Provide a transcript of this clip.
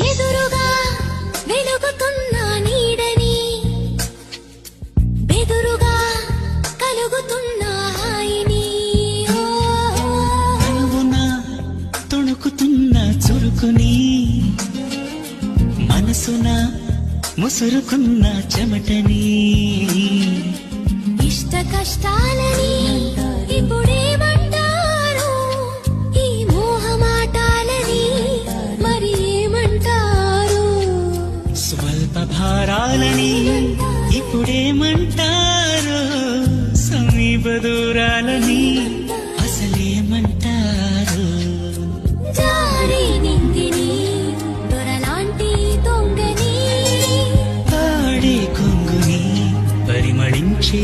ఎదురుగా వెలుగుతున్న నీడని బెదురుగా కలుగుతున్న హాయిని కనువున తొణుకుతున్న చురుకుని మనసున ముసురుకున్న చెమటని ఇష్ట కష్టాలని ఇప్పుడేమంటారు ఈ మోహమాటాలని మరి ఏమంటారు స్వల్ప భారాలని ఇప్పుడేమంటారు సమీప దూరాలని అసలేమంటారు జారి నిందిని దొరలాంటి దొంగని ఆడే కొంగుని పరిమళించే